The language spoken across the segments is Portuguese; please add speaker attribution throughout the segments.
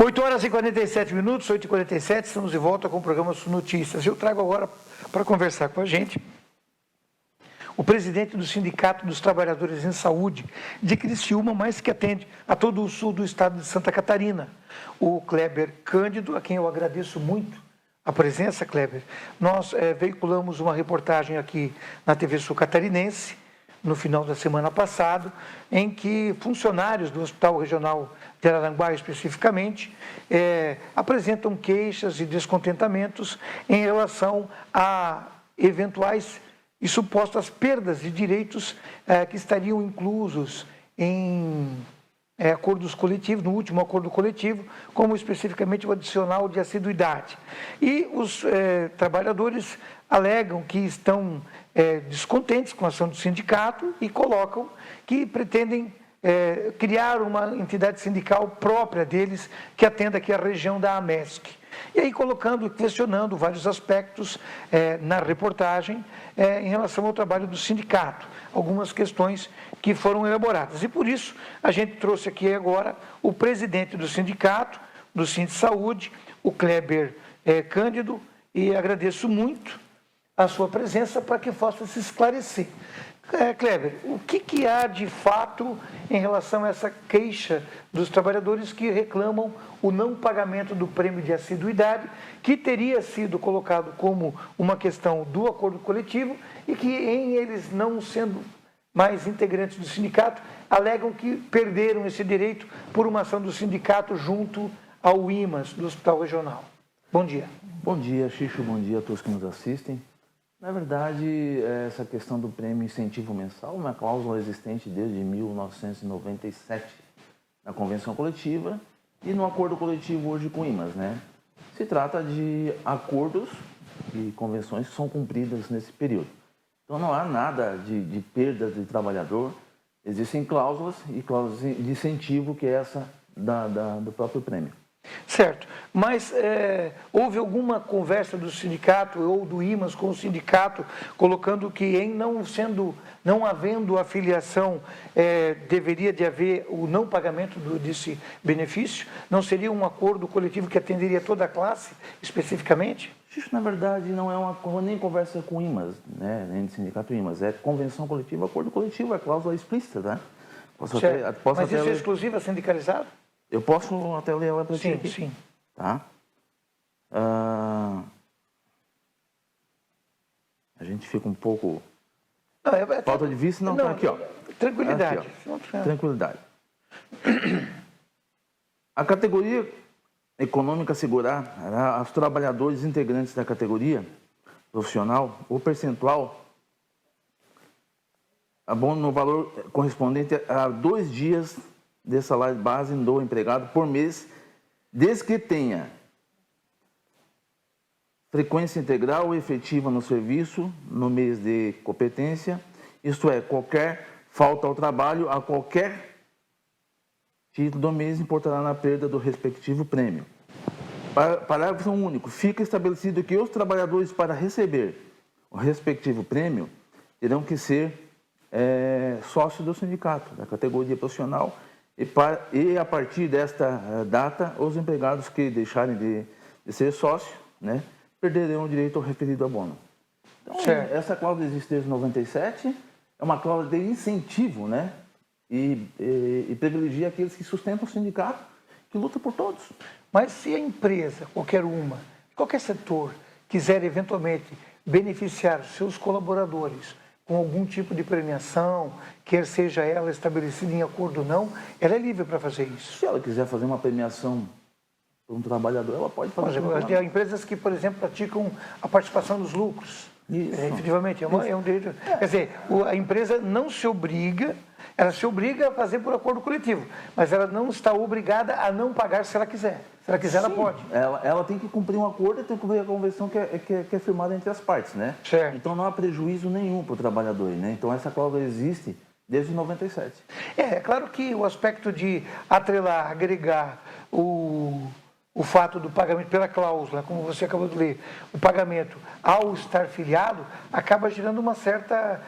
Speaker 1: 8 horas e 47 minutos, 8h47, estamos de volta com o programa Sul Notícias. Eu trago agora para conversar com a gente o presidente do Sindicato dos Trabalhadores em Saúde de Criciúma, mas que atende a todo o sul do estado de Santa Catarina, o Kleber Cândido, a quem eu agradeço muito a presença, Kleber. Nós veiculamos uma reportagem aqui na TV Sul Catarinense, no final da semana passada, em que funcionários do Hospital Regional de Araranguá, especificamente, apresentam queixas e descontentamentos em relação a eventuais e supostas perdas de direitos que estariam inclusos em acordos coletivos, no último acordo coletivo, como especificamente o adicional de assiduidade. E os trabalhadores alegam que estão descontentes com a ação do sindicato e colocam que pretendem criar uma entidade sindical própria deles que atenda aqui a região da AMESC. E aí questionando vários aspectos na reportagem em relação ao trabalho do sindicato, algumas questões que foram elaboradas. E por isso a gente trouxe aqui agora o presidente do sindicato, do Sindisaúde, o Kleber Cândido, e agradeço muito a sua presença para que possa se esclarecer. Kleber, o que há de fato em relação a essa queixa dos trabalhadores que reclamam o não pagamento do prêmio de assiduidade, que teria sido colocado como uma questão do acordo coletivo e que, em eles não sendo mais integrantes do sindicato, alegam que perderam esse direito por uma ação do sindicato junto ao IMAS, do Hospital Regional. Bom dia.
Speaker 2: Bom dia, Xixo. Bom dia a todos que nos assistem. Na verdade, essa questão do prêmio incentivo mensal é uma cláusula existente desde 1997 na convenção coletiva e no acordo coletivo hoje com o IMAS, né? Se trata de acordos e convenções que são cumpridas nesse período. Então não há nada de perda de trabalhador, existem cláusulas e cláusulas de incentivo, que é essa do próprio prêmio.
Speaker 1: Certo, mas houve alguma conversa do sindicato ou do IMAS com o sindicato colocando que em não havendo afiliação deveria de haver o não pagamento desse benefício? Não seria um acordo coletivo que atenderia toda a classe especificamente?
Speaker 2: Isso, na verdade, não é nem conversa com o IMAS, né? Nem do sindicato IMAS, é convenção coletiva, acordo coletivo, é cláusula explícita, né?
Speaker 1: Mas isso é exclusivo a sindicalizado?
Speaker 2: Eu posso até ler ela para ti aqui?
Speaker 1: Sim.
Speaker 2: Tá? A gente fica um pouco... falta de vista, não, tá aqui, ó.
Speaker 1: Tranquilidade.
Speaker 2: Aqui, ó. Tranquilidade. A categoria econômica assegurará aos trabalhadores integrantes da categoria profissional o percentual abono no valor correspondente a 2 dias de salário base do empregado por mês, desde que tenha frequência integral ou efetiva no serviço no mês de competência, isto é, qualquer falta ao trabalho a qualquer título do mês importará na perda do respectivo prêmio. Parágrafo único. Fica estabelecido que os trabalhadores, para receber o respectivo prêmio, terão que ser sócios do sindicato, da categoria profissional, e a partir desta data, os empregados que deixarem de ser sócios, né, perderão o direito ao referido abono. Então, essa cláusula existe desde 97, é uma cláusula de incentivo, né, e privilegia aqueles que sustentam o sindicato, que luta por todos.
Speaker 1: Mas se a empresa, qualquer setor, quiser eventualmente beneficiar seus colaboradores com algum tipo de premiação, quer seja ela estabelecida em acordo ou não, ela é livre para fazer isso.
Speaker 2: Se ela quiser fazer uma premiação para um trabalhador, ela pode fazer.
Speaker 1: Tem empresas que, por exemplo, praticam a participação dos lucros.
Speaker 2: Isso.
Speaker 1: Efetivamente, é um direito. Quer dizer, a empresa não se obriga, ela se obriga a fazer por acordo coletivo, mas ela não está obrigada a não pagar se ela quiser. Se ela quiser, ela pode.
Speaker 2: Ela tem que cumprir um acordo e tem que cumprir a convenção que é firmada entre as partes, né?
Speaker 1: Certo.
Speaker 2: Então não há prejuízo nenhum para o trabalhador, né? Então essa cláusula existe desde 97.
Speaker 1: É claro que o aspecto de atrelar, agregar o fato do pagamento pela cláusula, como você acabou de ler, o pagamento ao estar filiado, acaba gerando uma certa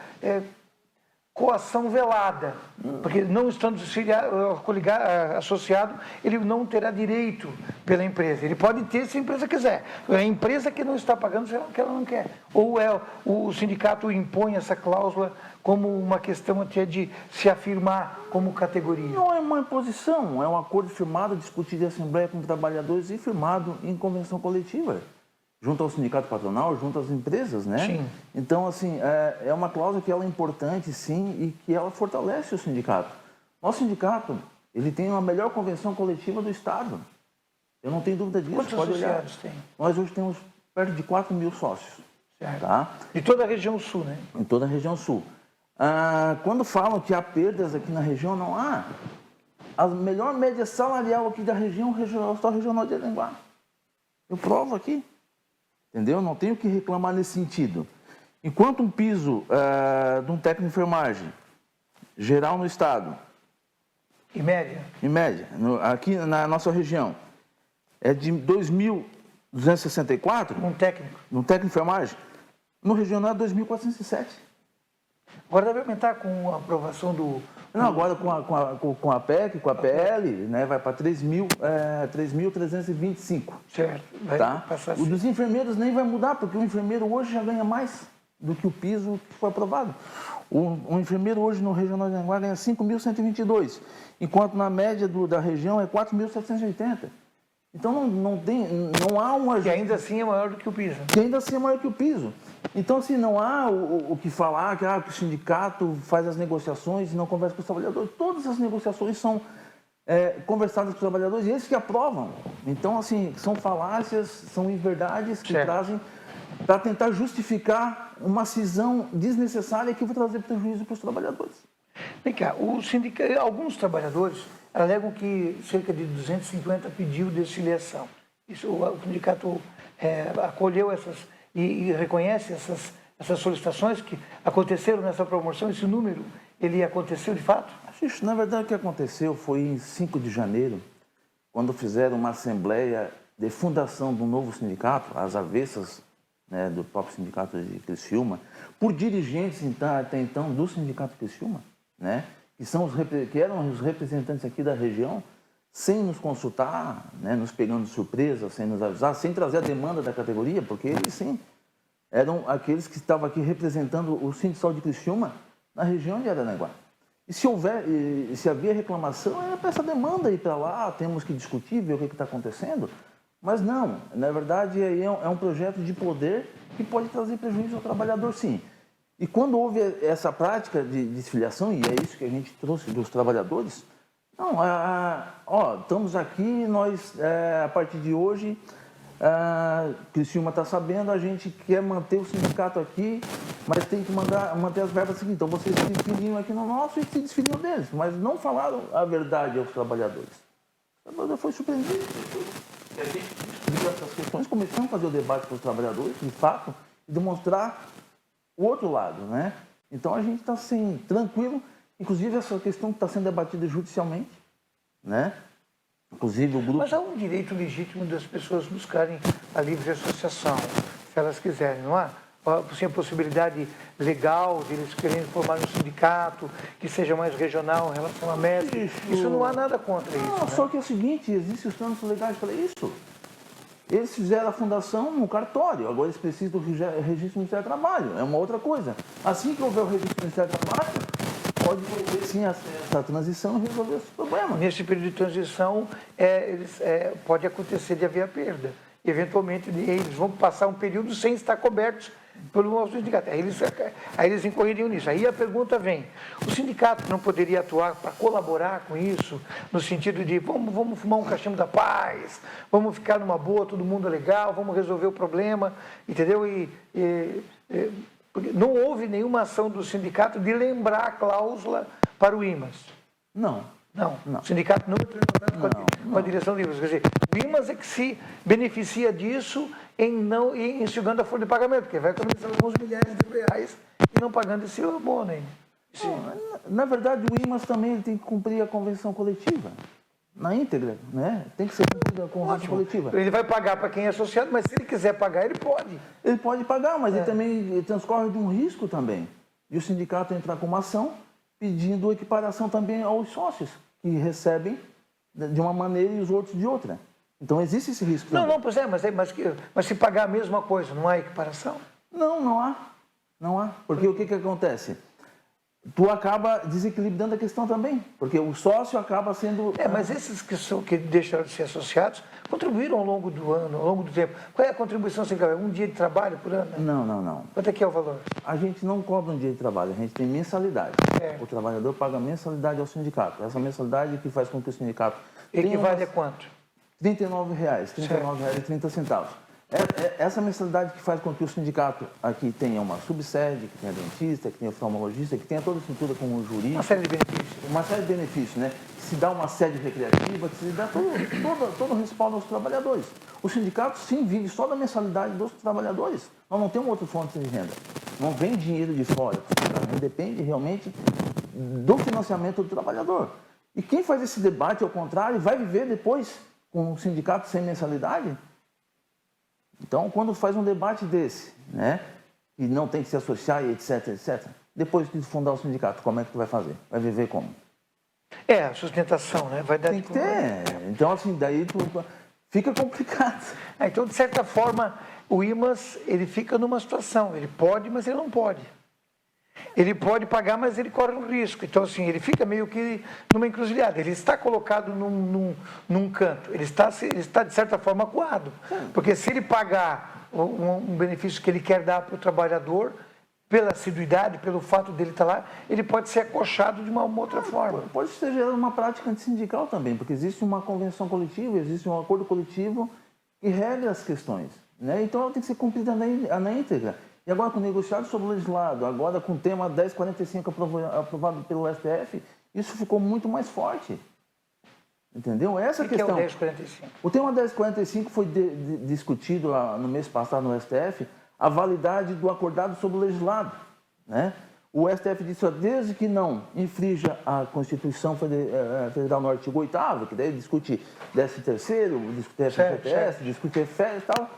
Speaker 1: coação velada, porque não estando associado, ele não terá direito pela empresa. Ele pode ter se a empresa quiser. É a empresa que não está pagando que ela não quer. Ou o sindicato impõe essa cláusula como uma questão até de se afirmar como categoria?
Speaker 2: Não é uma imposição, é um acordo firmado, discutido em assembleia com trabalhadores e firmado em convenção coletiva, junto ao sindicato patronal, junto às empresas, né?
Speaker 1: Sim.
Speaker 2: Então, assim, é uma cláusula que ela é importante, sim, e que ela fortalece o sindicato. Nosso sindicato, ele tem a melhor convenção coletiva do Estado. Eu não tenho dúvida disso.
Speaker 1: Quantos
Speaker 2: pode olhar.
Speaker 1: associados tem?
Speaker 2: Nós hoje temos perto de 4 mil sócios.
Speaker 1: Certo.
Speaker 2: Tá?
Speaker 1: De toda a região sul, né?
Speaker 2: Em toda a região sul. Quando falam que há perdas aqui na região, não há. A melhor média salarial aqui da região é o Hospital Regional de Aranguá. Eu provo aqui. Entendeu? Não tenho que reclamar nesse sentido. Enquanto um piso de um técnico de enfermagem geral no estado,
Speaker 1: Em média?
Speaker 2: em média, aqui na nossa região, é de 2.264,
Speaker 1: Um técnico.
Speaker 2: no técnico de enfermagem, no regional é 2.407.
Speaker 1: Agora deve aumentar com a aprovação do...
Speaker 2: Não, agora com a PEC, com a PL, né, vai para 3.325.
Speaker 1: Certo. Vai
Speaker 2: Tá?
Speaker 1: passar
Speaker 2: O dos enfermeiros nem vai mudar, porque o enfermeiro hoje já ganha mais do que o piso que foi aprovado. O enfermeiro hoje no Regional de Aranguá ganha 5.122, enquanto na média da região é 4.780. Então não há uma...
Speaker 1: Que ainda assim é maior do que o piso.
Speaker 2: Que ainda assim é maior que o piso. Então, assim, não há o que falar que o sindicato faz as negociações e não conversa com os trabalhadores. Todas as negociações são conversadas com os trabalhadores e eles que aprovam. Então, assim, são falácias, são inverdades que trazem para tentar justificar uma cisão desnecessária que vai trazer prejuízo para os trabalhadores.
Speaker 1: Vem cá, alguns trabalhadores alegam que cerca de 250 pediu desfiliação. Isso, o sindicato acolheu essas e reconhece essas solicitações que aconteceram nessa promoção. Esse número, ele aconteceu de fato?
Speaker 2: Isso, na verdade, o que aconteceu foi em 5 de janeiro, quando fizeram uma assembleia de fundação do novo sindicato, às avessas, né, do próprio sindicato de Criciúma, por dirigentes até então do sindicato Criciúma, né, que eram os representantes aqui da região, sem nos consultar, né, nos pegando de surpresa, sem nos avisar, sem trazer a demanda da categoria, porque eles sim eram aqueles que estavam aqui representando o sindical de Criciúma na região de Araranguá. E se havia reclamação, era para essa demanda ir para lá, temos que discutir, ver o que está acontecendo. Mas não, na verdade é um projeto de poder que pode trazer prejuízo ao trabalhador, sim. E quando houve essa prática de desfiliação, e é isso que a gente trouxe dos trabalhadores, não, estamos aqui, nós, a partir de hoje, Criciúma está sabendo, a gente quer manter o sindicato aqui, mas tem que manter as verbas seguintes. Então, vocês se desfiliam aqui no nosso e se desfiliam deles, mas não falaram a verdade aos trabalhadores. O trabalhador foi surpreendido. E a gente discutiu essas questões, começamos a fazer o debate com os trabalhadores, de fato, e demonstrar o outro lado, né? Então, a gente está, assim, tranquilo. Inclusive, essa questão que está sendo debatida judicialmente, né? Inclusive, o grupo...
Speaker 1: Mas há um direito legítimo das pessoas buscarem a livre associação, se elas quiserem, não há? Sim, a possibilidade legal de eles quererem formar um sindicato que seja mais regional em relação à MESC. Isso não há nada contra isso.
Speaker 2: Não,
Speaker 1: né?
Speaker 2: só que é o seguinte, existem os trâmites legais para isso. Eles fizeram a fundação no cartório, agora eles precisam do registro do Ministério do Trabalho, é uma outra coisa. Assim que houver o registro do Ministério do Trabalho, pode ter sim essa transição e resolver esse problema.
Speaker 1: Nesse período de transição, pode acontecer de haver a perda. Eventualmente, eles vão passar um período sem estar cobertos pelo nosso sindicato. Aí eles incorreriam nisso. Aí a pergunta vem, o sindicato não poderia atuar para colaborar com isso, no sentido de vamos fumar um cachimbo da paz, vamos ficar numa boa, todo mundo é legal, vamos resolver o problema, entendeu? Porque não houve nenhuma ação do sindicato de lembrar a cláusula para o IMAS.
Speaker 2: Não.
Speaker 1: Não. O sindicato não entrou em contato com a direção do IMAS. Quer dizer, o IMAS é que se beneficia disso em enxugando a folha de pagamento, porque vai economizar alguns milhares de reais e não pagando esse abono ainda.
Speaker 2: Na verdade, o IMAS também tem que cumprir a convenção coletiva. Na íntegra, né? Tem que ser cumprida a convenção coletiva.
Speaker 1: Ele vai pagar para quem é associado, mas se ele quiser pagar, ele pode.
Speaker 2: Ele pode pagar, mas ele também transcorre de um risco também. E o sindicato entrar com uma ação pedindo equiparação também aos sócios, que recebem de uma maneira e os outros de outra. Então existe esse risco
Speaker 1: Não,
Speaker 2: também.
Speaker 1: não, pois é, mas se pagar a mesma coisa, não há equiparação?
Speaker 2: Não há. Não há. Porque o que acontece? Tu acaba desequilibrando a questão também, porque o sócio acaba sendo...
Speaker 1: Mas esses que deixaram de ser associados contribuíram ao longo do ano, ao longo do tempo. Qual é a contribuição sindical? Um dia de trabalho por ano?
Speaker 2: Não.
Speaker 1: Quanto é que é o valor?
Speaker 2: A gente não cobra um dia de trabalho, a gente tem mensalidade. O trabalhador paga mensalidade ao sindicato. Essa mensalidade que faz com que o sindicato...
Speaker 1: Equivale a quanto?
Speaker 2: R$ 39,30. Essa mensalidade que faz com que o sindicato aqui tenha uma subsede, que tenha dentista, que tenha oftalmologista, que tenha toda a estrutura como um jurídico.
Speaker 1: Uma série de benefícios.
Speaker 2: Uma série de benefícios, né? Que se dá uma sede recreativa, que se dá todo o respaldo aos trabalhadores. O sindicato, sim, vive só da mensalidade dos trabalhadores. Nós não temos outra fonte de renda. Não vem dinheiro de fora. A gente depende realmente do financiamento do trabalhador. E quem faz esse debate, ao contrário, vai viver depois com um sindicato sem mensalidade? Então, quando faz um debate desse, né, e não tem que se associar e etc, depois de fundar o sindicato, como é que tu vai fazer? Vai viver como?
Speaker 1: A sustentação, né? Vai dar
Speaker 2: Tem que ter. Então, assim, daí fica complicado.
Speaker 1: Então, de certa forma, o IMAS, ele fica numa situação, ele pode, mas ele não pode. Ele pode pagar, mas ele corre um risco. Então, assim, ele fica meio que numa encruzilhada. Ele está colocado num canto. Ele está, de certa forma, acuado. Porque se ele pagar um benefício que ele quer dar para o trabalhador, pela assiduidade, pelo fato dele estar lá, ele pode ser acochado de uma outra forma.
Speaker 2: Pode ser gerando uma prática antissindical também, porque existe uma convenção coletiva, existe um acordo coletivo que regra as questões, né? Então, ela tem que ser cumprida na íntegra. E agora, com o negociado sobre o legislado, agora com o tema 1045 aprovado pelo STF, isso ficou muito mais forte. Entendeu? Essa questão.
Speaker 1: O que é o 1045?
Speaker 2: O tema 1045 foi discutido no mês passado no STF, a validade do acordado sobre o legislado, né? O STF disse, desde que não infrinja a Constituição Federal no artigo 8º, que daí discute 13º, discute FGTS, discute férias e tal,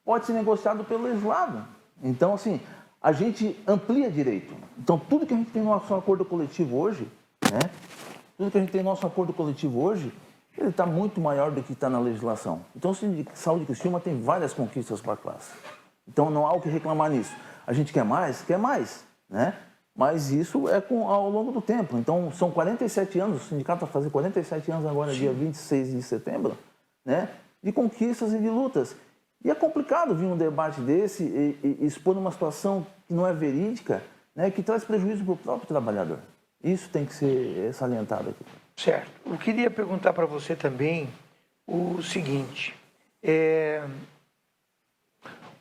Speaker 2: pode ser negociado pelo legislado. Então, assim, a gente amplia direito. Então, tudo que a gente tem no nosso acordo coletivo hoje, né? Tudo que a gente tem no nosso acordo coletivo hoje, ele está muito maior do que está na legislação. Então, o Sindicato de Saúde de Criciúma tem várias conquistas para a classe. Então, não há o que reclamar nisso. A gente quer mais, né? Mas isso é ao longo do tempo. Então, são 47 anos, o sindicato vai fazer 47 anos agora, dia 26 de setembro, né? De conquistas e de lutas. E é complicado vir um debate desse e expor numa situação que não é verídica, né? Que traz prejuízo para o próprio trabalhador. Isso tem que ser salientado aqui.
Speaker 1: Certo. Eu queria perguntar para você também o seguinte.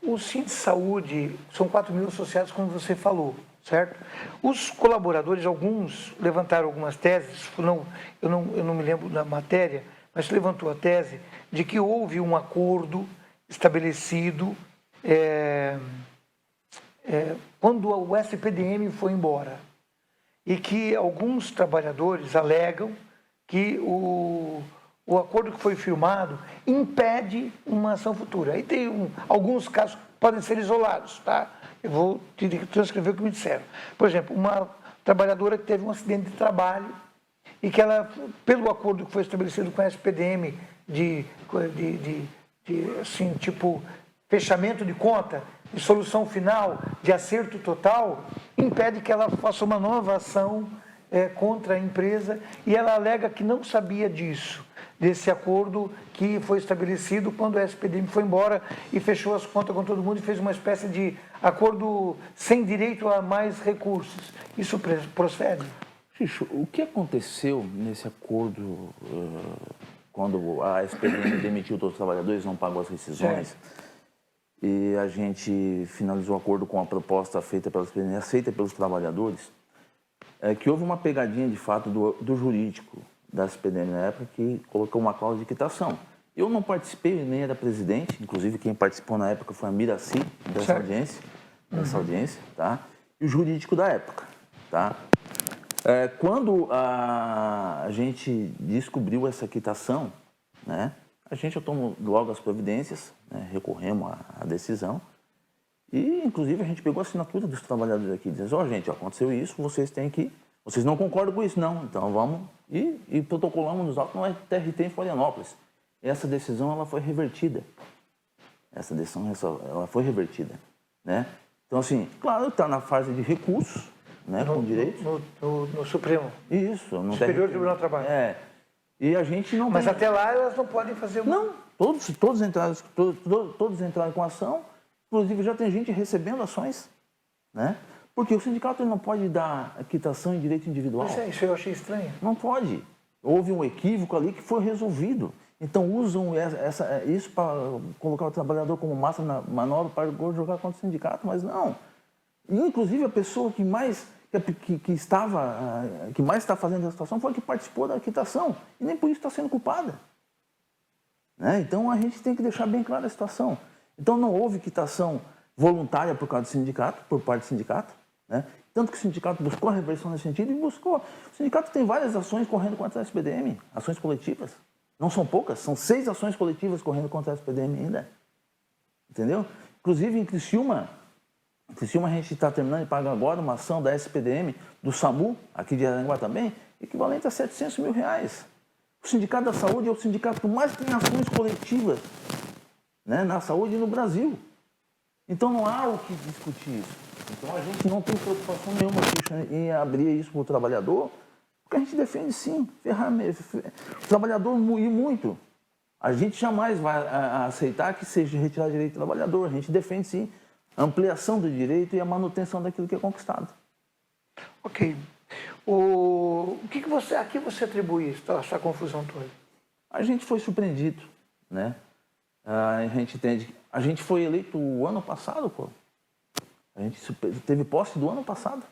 Speaker 1: O Sind Saúde, são 4.000 associados, como você falou, certo? Os colaboradores, alguns levantaram algumas teses, eu não me lembro da matéria, mas levantou a tese de que houve um acordo estabelecido quando o SPDM foi embora. E que alguns trabalhadores alegam que o acordo que foi firmado impede uma ação futura. Aí tem alguns casos que podem ser isolados, tá? Eu vou transcrever o que me disseram. Por exemplo, uma trabalhadora que teve um acidente de trabalho e que ela, pelo acordo que foi estabelecido com a SPDM assim, tipo, fechamento de conta, de solução final, de acerto total, impede que ela faça uma nova ação contra a empresa, e ela alega que não sabia disso, desse acordo que foi estabelecido quando a SPDM foi embora e fechou as contas com todo mundo e fez uma espécie de acordo sem direito a mais recursos. Isso procede?
Speaker 2: Xixo, o que aconteceu nesse acordo quando a SPDM demitiu todos os trabalhadores, não pagou as rescisões, e a gente finalizou o acordo com a proposta feita pela SPDM, aceita pelos trabalhadores, que houve uma pegadinha de fato do jurídico da SPDM na época, que colocou uma cláusula de quitação. Eu não participei, nem era presidente, inclusive quem participou na época foi a Miraci, dessa audiência, tá? E o jurídico da época, tá? Quando a gente descobriu essa quitação, né, a gente tomou logo as providências, né, recorremos à decisão, e inclusive a gente pegou a assinatura dos trabalhadores aqui, dizendo, gente, aconteceu isso, vocês não concordam com isso, não, então vamos, e protocolamos nos autos no TRT em Florianópolis. essa decisão ela foi revertida. Essa decisão ela foi revertida, né? Então, assim, claro, está na fase de recursos, né, com direito.
Speaker 1: No Supremo.
Speaker 2: Isso. No
Speaker 1: Superior Tribunal do Trabalho.
Speaker 2: E a gente não
Speaker 1: Mas
Speaker 2: tem...
Speaker 1: até lá elas não podem fazer...
Speaker 2: Não, todos entraram com ação, inclusive já tem gente recebendo ações, né? Porque o sindicato não pode dar quitação em direito individual.
Speaker 1: Isso eu achei estranho.
Speaker 2: Não pode. Houve um equívoco ali que foi resolvido. Então usam isso para colocar o trabalhador como massa na manobra para jogar contra o sindicato, mas não. E, inclusive a pessoa que mais está fazendo a situação foi a que participou da quitação e nem por isso está sendo culpada. Né? Então a gente tem que deixar bem clara a situação. Então não houve quitação voluntária por causa do sindicato, por parte do sindicato, né? Tanto que o sindicato buscou a reversão nesse sentido e buscou. O sindicato tem várias ações correndo contra a SPDM, ações coletivas. Não são poucas, são 6 ações coletivas correndo contra a SPDM ainda. Entendeu? Inclusive em Criciúma a gente está terminando de pagar agora uma ação da SPDM, do SAMU, aqui de Araranguá também, equivalente a R$700 mil. O Sindicato da Saúde é o sindicato que mais tem ações coletivas, né, na saúde no Brasil. Então não há o que discutir isso. Então a gente não tem preocupação nenhuma em abrir isso para o trabalhador, porque a gente defende sim, o trabalhador e muito. A gente jamais vai aceitar que seja retirar direito do trabalhador, a gente defende sim a ampliação do direito e a manutenção daquilo que é conquistado.
Speaker 1: Ok. A que você atribui essa confusão toda?
Speaker 2: A gente foi surpreendido, né? A gente entende. A gente foi eleito o ano passado, pô. A gente teve posse do ano passado.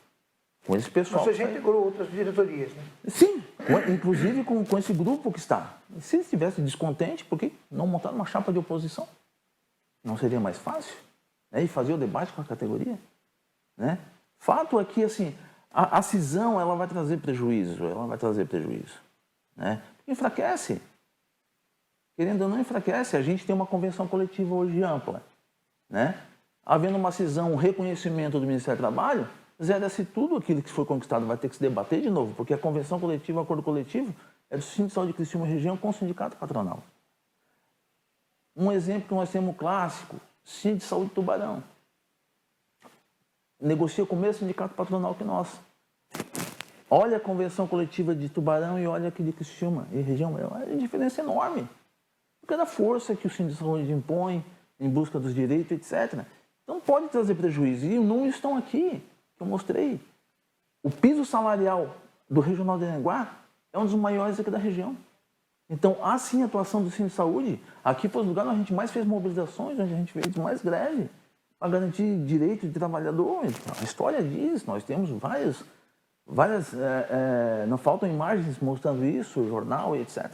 Speaker 2: Com esse pessoal.
Speaker 1: Mas você já integrou outras diretorias, né?
Speaker 2: Sim, inclusive com esse grupo que está. Se eles estivessem descontentes, por que não montar uma chapa de oposição? Não seria mais fácil? Né? E fazer o debate com a categoria? Né? Fato é que, assim, a cisão ela vai trazer prejuízo, né? Enfraquece. Querendo ou não, enfraquece. A gente tem uma convenção coletiva hoje ampla, né? Havendo uma cisão, um reconhecimento do Ministério do Trabalho, zera-se tudo aquilo que foi conquistado, vai ter que se debater de novo, porque a convenção coletiva, o acordo coletivo, é do Sindicato de Saúde de Criciúma Região com o sindicato patronal. Um exemplo que nós temos clássico, Sindicato de Saúde de Tubarão. Negocia com o mesmo sindicato patronal que nós. Olha a convenção coletiva de Tubarão e olha aqui de Criciúma e região, é uma diferença enorme. Porque é da força que o Sindicato de Saúde impõe em busca dos direitos, etc. Então pode trazer prejuízo. E os números estão aqui, que eu mostrei. O piso salarial do Regional de Araranguá é um dos maiores aqui da região. Então, há sim a atuação do Sindicato de Saúde. Aqui foi o lugar onde a gente mais fez mobilizações, onde a gente fez mais greve, para garantir direito de trabalhador. A história diz, nós temos várias não faltam imagens mostrando isso, jornal e etc.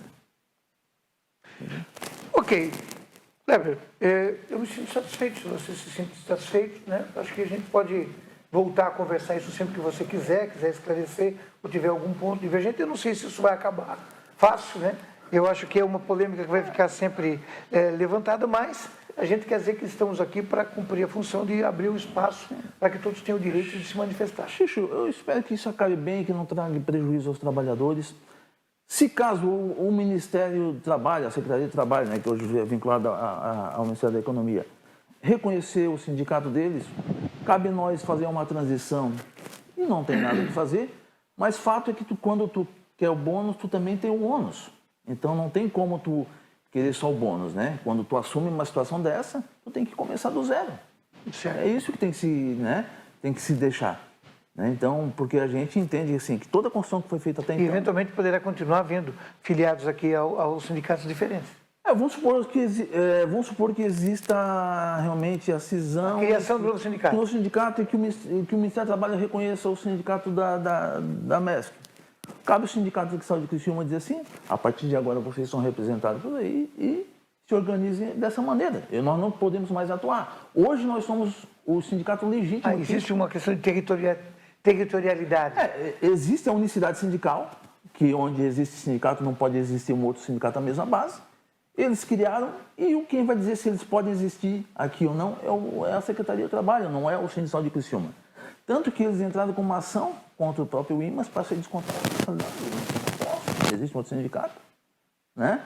Speaker 1: Ok. Kleber, eu me sinto satisfeito, se você se sente satisfeito, né? Acho que a gente pode voltar a conversar isso sempre que você quiser esclarecer ou tiver algum ponto divergente. Eu não sei se isso vai acabar fácil, né? Eu acho que é uma polêmica que vai ficar sempre levantada, mas a gente quer dizer que estamos aqui para cumprir a função de abrir o espaço para que todos tenham o direito de se manifestar.
Speaker 2: Xuxu, eu espero que isso acabe bem, que não traga prejuízo aos trabalhadores. Se caso o Ministério do Trabalho, a Secretaria de Trabalho, né, que hoje é vinculada ao Ministério da Economia, reconhecer o sindicato deles, cabe nós fazer uma transição e não tem nada de fazer, mas fato é que quando tu quer o bônus, tu também tem o ônus. Então não tem como tu querer só o bônus, né? Quando tu assume uma situação dessa, tu tem que começar do zero.
Speaker 1: Certo.
Speaker 2: É isso que tem que se deixar. Né? Então, porque a gente entende assim, que toda a construção que foi feita até então...
Speaker 1: E eventualmente poderá continuar havendo filiados aqui aos sindicatos diferentes.
Speaker 2: Vamos supor que exista realmente a cisão...
Speaker 1: A criação do novo sindicato.
Speaker 2: Do sindicato e que o Ministério do Trabalho reconheça o sindicato da MESC. Cabe o Sindicato de Saúde de Criciúma dizer assim, a partir de agora vocês são representados por aí e se organizem dessa maneira. E nós não podemos mais atuar. Hoje nós somos o sindicato legítimo.
Speaker 1: Existe uma questão de territorialidade.
Speaker 2: Existe a unicidade sindical, que onde existe sindicato não pode existir um outro sindicato à mesma base. Eles criaram e quem vai dizer se eles podem existir aqui ou não é a Secretaria do Trabalho, não é o Sindicato de Saúde de Criciúma. Tanto que eles entraram com uma ação contra o próprio IMAS para ser descontado. Existe um outro sindicato, né?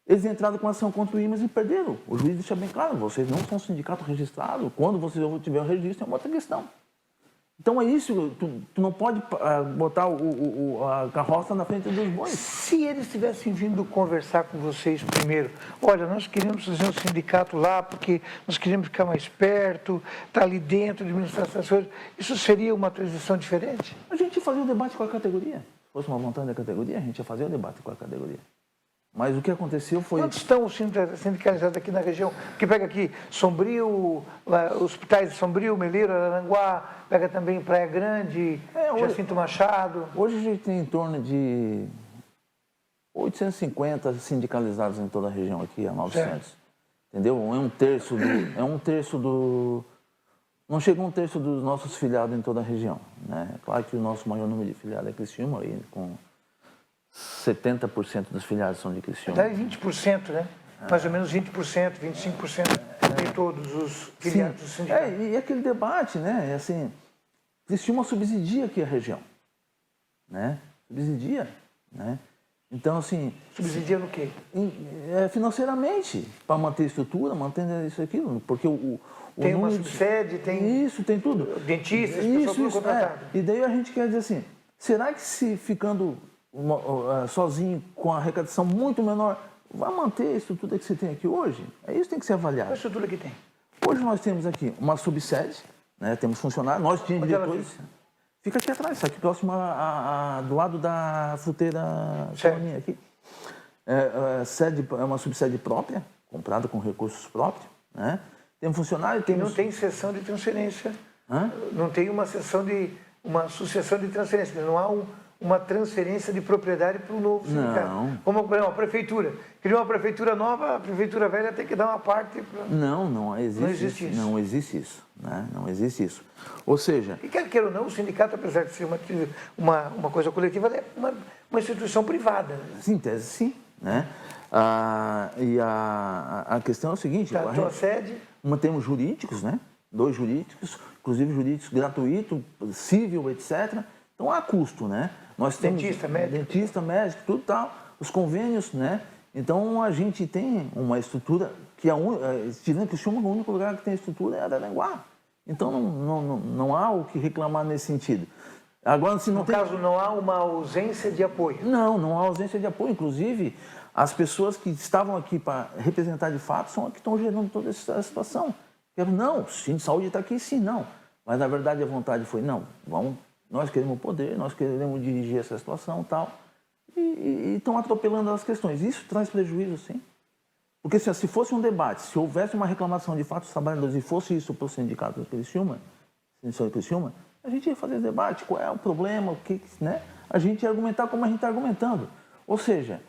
Speaker 2: Eles entraram com ação contra o IMAS e perderam. O juiz deixa bem claro, vocês não são sindicato registrado. Quando vocês tiver o registro, é uma outra questão. Então é isso, tu não pode botar a carroça na frente dos bois.
Speaker 1: Se eles tivessem vindo conversar com vocês primeiro, olha, nós queremos fazer um sindicato lá porque nós queremos ficar mais perto, estar ali dentro, administrar essas coisas, isso seria uma transição diferente?
Speaker 2: A gente ia fazer o debate com a categoria. Se fosse uma vontade da categoria, a gente ia fazer o debate com a categoria. Mas o que aconteceu foi...
Speaker 1: Quantos estão os sindicalizados aqui na região? Porque pega aqui Sombrio, hospitais de Sombrio, Meleiro, Araranguá, pega também Praia Grande, Jacinto Machado.
Speaker 2: Hoje a gente tem em torno de 850 sindicalizados em toda a região aqui, a 900. Certo. Entendeu? É um terço do... Não chega um terço dos nossos filiados em toda a região, né? É claro que o nosso maior número de filiados é Criciúma, aí, com 70% dos filiados são de Criciúma.
Speaker 1: Daí 20%, né? Mais ou menos 20%, 25% de todos os filiados do sindicato.
Speaker 2: E aquele debate, né? É assim, Criciúma subsidia aqui a região, né? Subsidia, né? Então, assim...
Speaker 1: Subsidia no quê?
Speaker 2: Financeiramente, para manter a estrutura, mantendo isso e aquilo, porque
Speaker 1: tem uma subsede, tem...
Speaker 2: Isso, tem tudo.
Speaker 1: Dentistas, pessoas contratadas.
Speaker 2: E daí a gente quer dizer assim, será que se ficando sozinho, com a arrecadação muito menor, vai manter a estrutura que você tem aqui hoje? É isso que tem que ser avaliado. Qual
Speaker 1: a estrutura que tem?
Speaker 2: Hoje nós temos aqui uma subsede, né? Temos funcionários, nós tínhamos diretores. Fica aqui atrás, aqui próximo do lado da fruteira aqui. É uma subsede própria, comprada com recursos próprios, né? Temos funcionários, temos...
Speaker 1: Não tem sessão de transferência.
Speaker 2: Hã?
Speaker 1: Não tem uma sucessão de transferência. Não há uma transferência de propriedade para o novo sindicato.
Speaker 2: Não.
Speaker 1: Como, por exemplo, a prefeitura. Criou uma prefeitura nova, a prefeitura velha tem que dar uma parte para...
Speaker 2: Não existe isso. Não existe isso, né? Não existe isso. Ou seja...
Speaker 1: E quer queira ou não, o sindicato, apesar de ser uma coisa coletiva, é uma instituição privada.
Speaker 2: Sim, em tese sim, né? E a questão é o seguinte...
Speaker 1: A tua sede...
Speaker 2: Mantemos jurídicos, né? 2 jurídicos, inclusive jurídicos gratuito, civil, etc. Então há custo, né? Nós temos dentista, médico, tudo tal, os convênios, né? Então a gente tem uma estrutura que tirando Criciúma, o único lugar que tem estrutura é Araranguá. Então não há o que reclamar nesse sentido. Agora, se não tem...
Speaker 1: caso, não há uma ausência de apoio?
Speaker 2: Não há ausência de apoio. Inclusive, as pessoas que estavam aqui para representar de fato são as que estão gerando toda essa situação. Não, o Sindicato de Saúde está aqui sim, não. Mas, na verdade, a vontade foi, não, nós queremos poder, nós queremos dirigir essa situação e tal. E estão atropelando as questões. Isso traz prejuízo, sim. Porque se fosse um debate, se houvesse uma reclamação de fato dos trabalhadores e fosse isso para o sindicato de Criciúma, a gente ia fazer debate, qual é o problema, né? A gente ia argumentar como a gente está argumentando. Ou seja,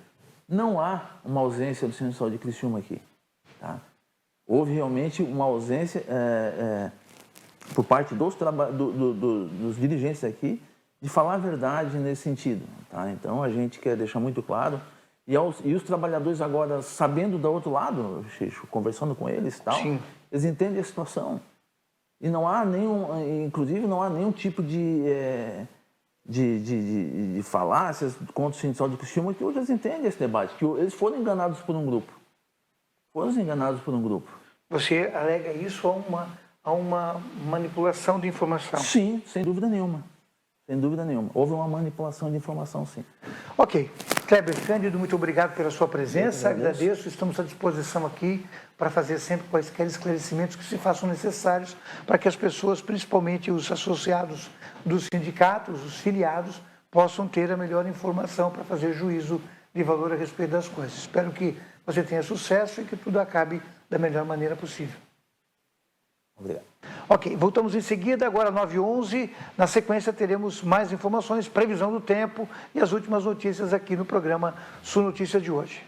Speaker 2: não há uma ausência do Centro de Saúde de Criciúma aqui. Tá? Houve realmente uma ausência por parte dos dirigentes aqui de falar a verdade nesse sentido. Tá? Então, a gente quer deixar muito claro. E os trabalhadores agora, sabendo do outro lado, conversando com eles e tal,
Speaker 1: sim,
Speaker 2: eles entendem a situação. E não há inclusive não há nenhum tipo de falácias contra o Sindicato de Criciúma, que hoje eles entendem esse debate, que eles foram enganados por um grupo.
Speaker 1: Você alega isso a uma manipulação de informação?
Speaker 2: Sim, sem dúvida nenhuma. Sem dúvida nenhuma. Houve uma manipulação de informação, sim.
Speaker 1: Ok. Kleber Cândido, muito obrigado pela sua presença. Agradeço. Estamos à disposição aqui para fazer sempre quaisquer esclarecimentos que se façam necessários para que as pessoas, principalmente os associados dos sindicatos, os filiados, possam ter a melhor informação para fazer juízo de valor a respeito das coisas. Espero que você tenha sucesso e que tudo acabe da melhor maneira possível.
Speaker 2: Obrigado.
Speaker 1: Ok, voltamos em seguida, agora 9h11. Na sequência teremos mais informações, previsão do tempo e as últimas notícias aqui no programa Sul Notícia de hoje.